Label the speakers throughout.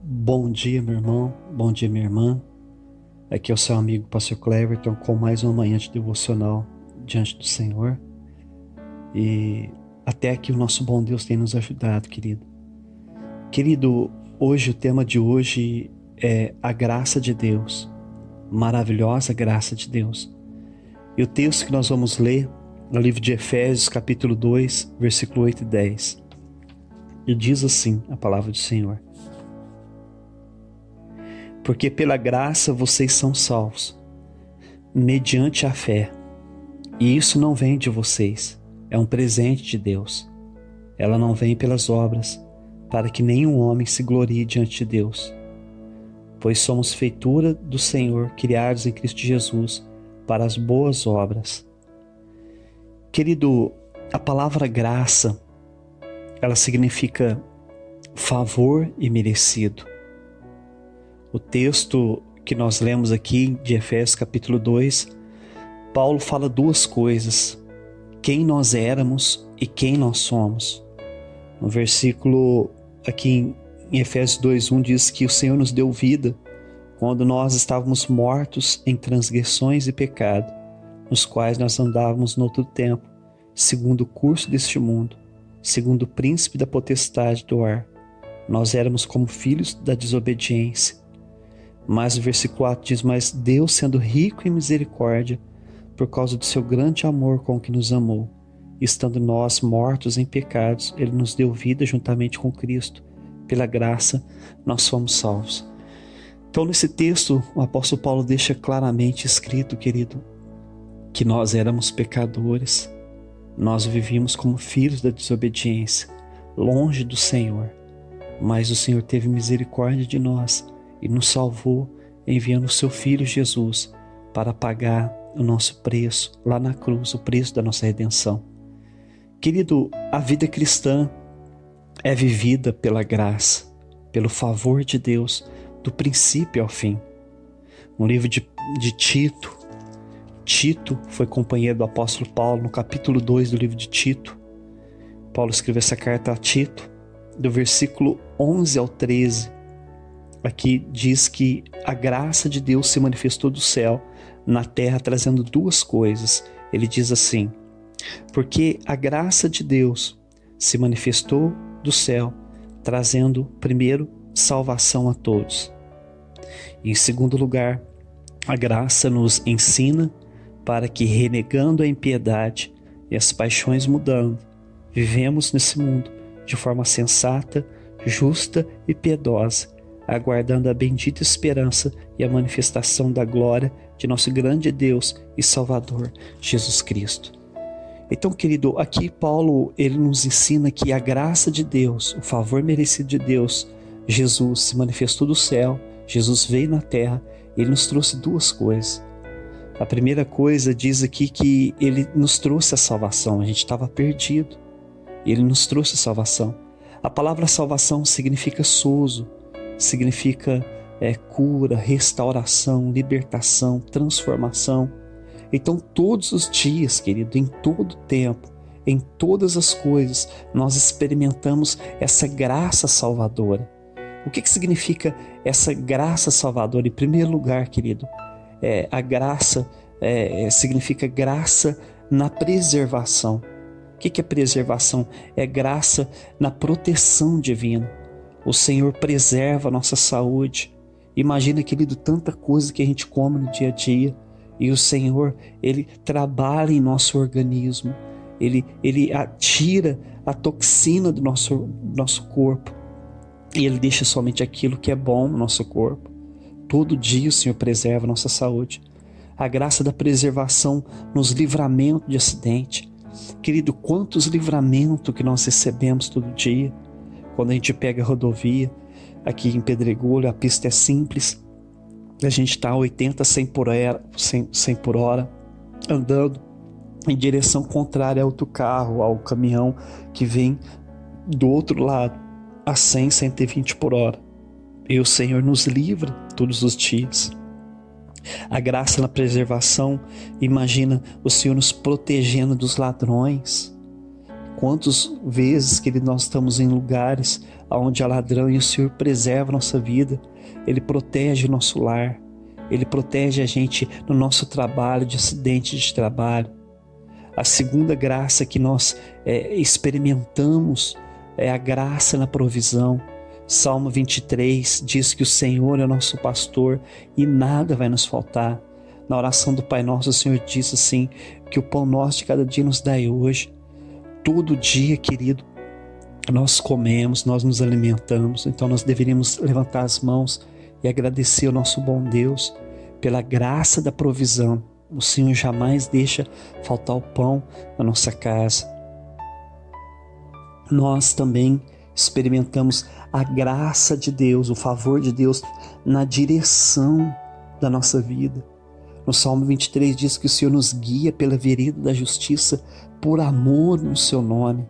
Speaker 1: Bom dia, meu irmão. Bom dia, minha irmã. Aqui é o seu amigo Pastor Cleverton com mais uma manhã de devocional diante do Senhor. E até aqui o nosso bom Deus tem nos ajudado, querido. Querido, hoje o tema de hoje é a graça de Deus, maravilhosa graça de Deus. E o texto que nós vamos ler no livro de Efésios, capítulo 2, versículo 8 e 10. E diz assim a palavra do Senhor: porque pela graça vocês são salvos, mediante a fé. E isso não vem de vocês, é um presente de Deus. Ela não vem pelas obras, para que nenhum homem se glorie diante de Deus. Pois somos feitura do Senhor, criados em Cristo Jesus, para as boas obras. Querido, a palavra graça, ela significa favor imerecido. O texto que nós lemos aqui de Efésios capítulo 2, Paulo fala duas coisas: quem nós éramos e quem nós somos. No versículo aqui em Efésios 2:1 diz que o Senhor nos deu vida quando nós estávamos mortos em transgressões e pecado, nos quais nós andávamos no outro tempo, segundo o curso deste mundo, segundo o príncipe da potestade do ar. Nós éramos como filhos da desobediência. Mas o versículo 4 diz: mas Deus, sendo rico em misericórdia, por causa do seu grande amor com que nos amou, estando nós mortos em pecados, Ele nos deu vida juntamente com Cristo. Pela graça nós fomos salvos. Então, nesse texto, o apóstolo Paulo deixa claramente escrito, querido, que nós éramos pecadores, nós vivíamos como filhos da desobediência, longe do Senhor, mas o Senhor teve misericórdia de nós e nos salvou, enviando o seu Filho Jesus para pagar o nosso preço lá na cruz, o preço da nossa redenção. Querido, a vida cristã é vivida pela graça, pelo favor de Deus, do princípio ao fim. No livro de Tito, Tito foi companheiro do apóstolo Paulo. No capítulo 2 do livro de Tito, Paulo escreveu essa carta a Tito, do versículo 11 ao 13. Aqui diz que a graça de Deus se manifestou do céu na terra, trazendo duas coisas. Ele diz assim: porque a graça de Deus se manifestou do céu, trazendo, primeiro, salvação a todos. E, em segundo lugar, a graça nos ensina para que, renegando a impiedade e as paixões mudando, vivemos nesse mundo de forma sensata, justa e piedosa, aguardando a bendita esperança e a manifestação da glória de nosso grande Deus e Salvador, Jesus Cristo. Então, querido, aqui Paulo, ele nos ensina que a graça de Deus, o favor merecido de Deus, Jesus se manifestou do céu, Jesus veio na terra, ele nos trouxe duas coisas. A primeira coisa diz aqui que ele nos trouxe a salvação, a gente estava perdido, ele nos trouxe a salvação. A palavra salvação significa sozo, significa cura, restauração, libertação, transformação. Então, todos os dias, querido, em todo tempo, em todas as coisas, nós experimentamos essa graça salvadora. O que significa essa graça salvadora? Em primeiro lugar, querido, a graça significa graça na preservação. O que é preservação? É graça na proteção divina. O Senhor preserva a nossa saúde. Imagina, querido, tanta coisa que a gente come no dia a dia. E o Senhor, Ele trabalha em nosso organismo. Ele tira a toxina do nosso corpo. E Ele deixa somente aquilo que é bom no nosso corpo. Todo dia o Senhor preserva a nossa saúde. A graça da preservação nos livramentos de acidente. Querido, quantos livramentos que nós recebemos todo dia. Quando a gente pega a rodovia, aqui em Pedregulho, a pista é simples. A gente está a 80, 100 por hora, andando em direção contrária ao outro carro, ao caminhão que vem do outro lado, a 100, 120 por hora. E o Senhor nos livra todos os dias. A graça na preservação, imagina o Senhor nos protegendo dos ladrões. Quantas vezes que nós estamos em lugares onde há ladrão e o Senhor preserva a nossa vida, Ele protege o nosso lar, Ele protege a gente no nosso trabalho, de acidente de trabalho. A segunda graça que nós experimentamos é a graça na provisão. Salmo 23 diz que o Senhor é o nosso pastor e nada vai nos faltar. Na oração do Pai Nosso, o Senhor diz assim, que o pão nosso de cada dia nos dai hoje. Todo dia, querido, nós comemos, nós nos alimentamos, então nós deveríamos levantar as mãos e agradecer ao nosso bom Deus pela graça da provisão. O Senhor jamais deixa faltar o pão na nossa casa. Nós também experimentamos a graça de Deus, o favor de Deus na direção da nossa vida. No Salmo 23 diz que o Senhor nos guia pela vereda da justiça por amor no seu nome.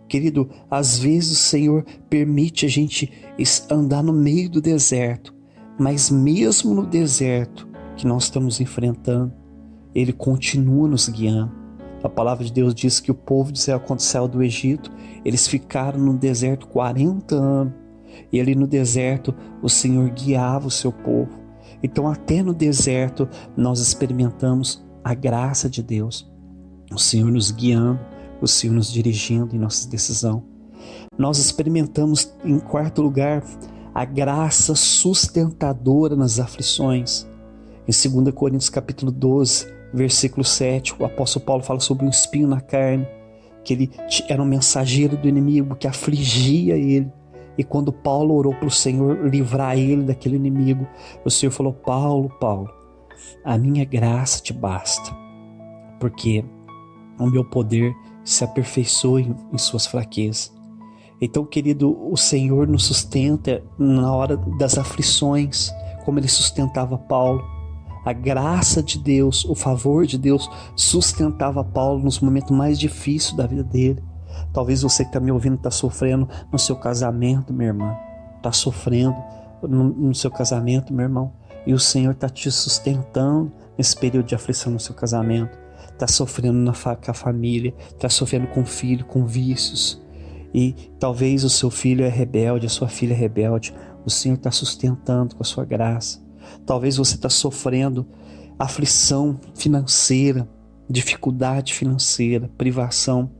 Speaker 1: Querido, às vezes o Senhor permite a gente andar no meio do deserto, mas mesmo no deserto que nós estamos enfrentando, Ele continua nos guiando. A palavra de Deus diz que o povo de Israel, quando saiu do Egito, eles ficaram no deserto 40 anos. E ali no deserto o Senhor guiava o seu povo. Então até no deserto nós experimentamos a graça de Deus. O Senhor nos guiando, o Senhor nos dirigindo em nossas decisões. Nós experimentamos, em quarto lugar, a graça sustentadora nas aflições. Em 2 Coríntios capítulo 12, versículo 7, o apóstolo Paulo fala sobre um espinho na carne, que ele era um mensageiro do inimigo que afligia ele. E quando Paulo orou para o Senhor livrar ele daquele inimigo, o Senhor falou: Paulo, a minha graça te basta, porque o meu poder se aperfeiçoa em suas fraquezas. Então, querido, o Senhor nos sustenta na hora das aflições, como Ele sustentava Paulo. A graça de Deus, o favor de Deus sustentava Paulo nos momentos mais difíceis da vida dele. Talvez você que está me ouvindo está sofrendo no seu casamento, minha irmã. Está sofrendo no seu casamento, meu irmão. E o Senhor está te sustentando nesse período de aflição no seu casamento. Está sofrendo com a família, está sofrendo com o filho, com vícios. E talvez o seu filho é rebelde, a sua filha é rebelde. O Senhor está sustentando com a sua graça. Talvez você está sofrendo aflição financeira, dificuldade financeira, privação.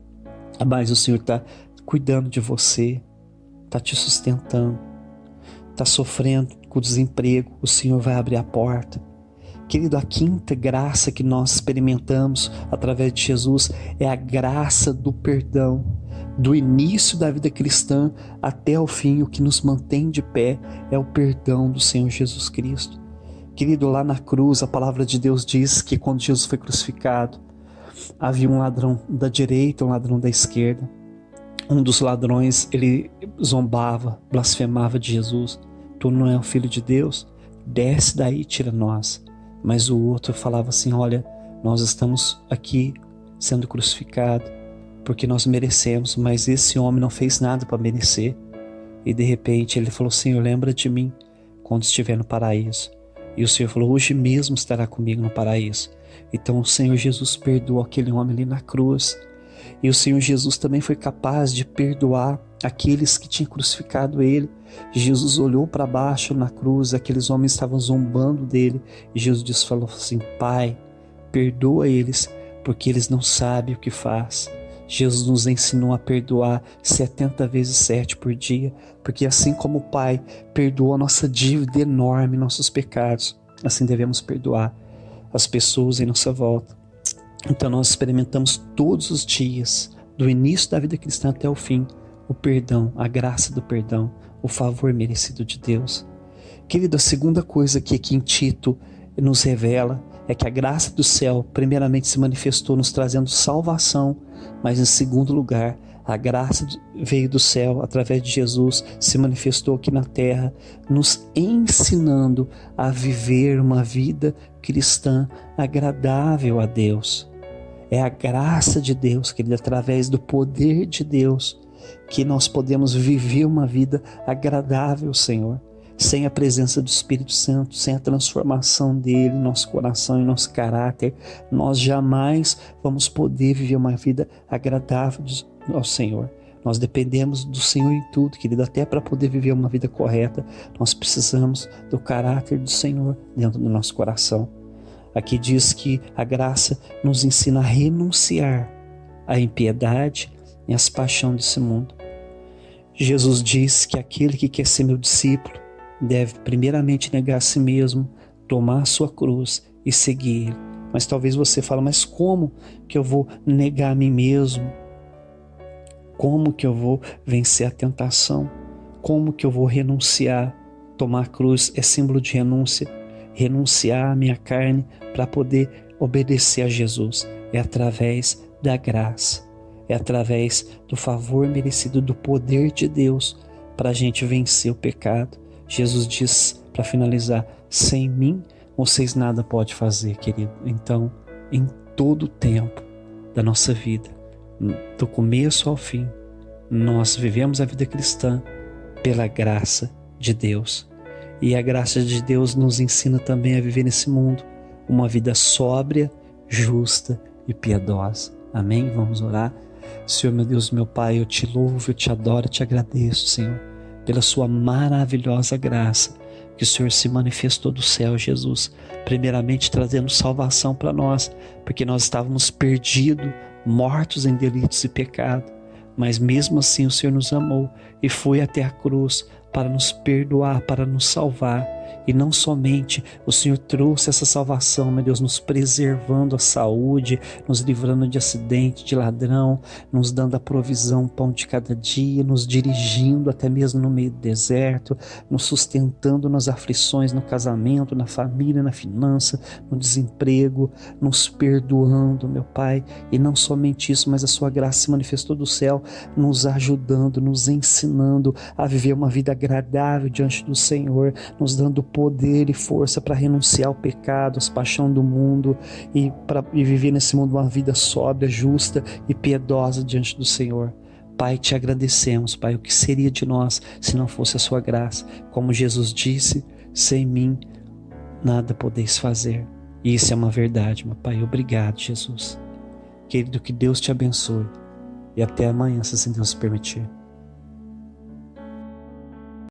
Speaker 1: Mas o Senhor está cuidando de você, está te sustentando. Está sofrendo com o desemprego, o Senhor vai abrir a porta. Querido, a quinta graça que nós experimentamos através de Jesus é a graça do perdão. Do início da vida cristã até o fim, o que nos mantém de pé é o perdão do Senhor Jesus Cristo. Querido, lá na cruz, a palavra de Deus diz que quando Jesus foi crucificado, havia um ladrão da direita, um ladrão da esquerda. Um dos ladrões, ele zombava, blasfemava de Jesus. Tu não é o Filho de Deus? Desce daí e tira nós. Mas o outro falava assim: olha, nós estamos aqui sendo crucificados porque nós merecemos, mas esse homem não fez nada para merecer. E de repente ele falou: Senhor, lembra de mim quando estiver no paraíso. E o Senhor falou: hoje mesmo estará comigo no paraíso. Então o Senhor Jesus perdoou aquele homem ali na cruz. E o Senhor Jesus também foi capaz de perdoar aqueles que tinham crucificado ele. Jesus olhou para baixo na cruz, aqueles homens estavam zombando dele. E Jesus falou assim: Pai, perdoa eles, porque eles não sabem o que faz. Jesus nos ensinou a perdoar 70 vezes 7 por dia, porque assim como o Pai perdoou a nossa dívida enorme, nossos pecados, assim devemos perdoar as pessoas em nossa volta. Então nós experimentamos todos os dias, do início da vida cristã até o fim, o perdão, a graça do perdão, o favor merecido de Deus. Querido, a segunda coisa que aqui em Tito nos revela é que a graça do céu primeiramente se manifestou nos trazendo salvação, mas em segundo lugar, a graça veio do céu através de Jesus, se manifestou aqui na terra, nos ensinando a viver uma vida cristã agradável a Deus. É a graça de Deus, querido, através do poder de Deus, que nós podemos viver uma vida agradável ao Senhor. Sem a presença do Espírito Santo, sem a transformação dele em nosso coração, em nosso caráter, nós jamais vamos poder viver uma vida agradável ao Senhor. Nós dependemos do Senhor em tudo, querido, até para poder viver uma vida correta, nós precisamos do caráter do Senhor dentro do nosso coração. Aqui diz que a graça nos ensina a renunciar à impiedade e às paixões desse mundo. Jesus diz que aquele que quer ser meu discípulo deve primeiramente negar a si mesmo, tomar a sua cruz e seguir Ele. Mas talvez você fale, mas como que eu vou negar a mim mesmo? Como que eu vou vencer a tentação? Como que eu vou renunciar? Tomar a cruz é símbolo de renúncia. Renunciar à minha carne para poder obedecer a Jesus. É através da graça. É através do favor merecido, do poder de Deus para a gente vencer o pecado. Jesus diz, para finalizar, sem mim vocês nada podem fazer, querido. Então, em todo o tempo da nossa vida, do começo ao fim, nós vivemos a vida cristã pela graça de Deus. E a graça de Deus nos ensina também a viver nesse mundo uma vida sóbria, justa e piedosa. Amém? Vamos orar. Senhor, meu Deus, meu Pai, eu te louvo, eu te adoro, eu te agradeço, Senhor, pela sua maravilhosa graça que o Senhor se manifestou do céu, Jesus, primeiramente trazendo salvação para nós, porque nós estávamos perdidos, mortos em delitos e pecado, mas mesmo assim o Senhor nos amou e foi até a cruz para nos perdoar, para nos salvar. E não somente o Senhor trouxe essa salvação, meu Deus, nos preservando a saúde, nos livrando de acidente, de ladrão, nos dando a provisão, pão de cada dia, nos dirigindo até mesmo no meio do deserto, nos sustentando nas aflições, no casamento, na família, na finança, no desemprego, nos perdoando, meu Pai. E não somente isso, mas a sua graça se manifestou do céu, nos ajudando, nos ensinando a viver uma vida agradável diante do Senhor, nos dando poder e força para renunciar ao pecado, às paixões do mundo e viver nesse mundo uma vida sóbria, justa e piedosa diante do Senhor. Pai, te agradecemos, Pai, o que seria de nós se não fosse a sua graça? Como Jesus disse, sem mim nada podeis fazer. E isso é uma verdade, meu Pai. Obrigado, Jesus. Querido, que Deus te abençoe e até amanhã, se assim Deus permitir.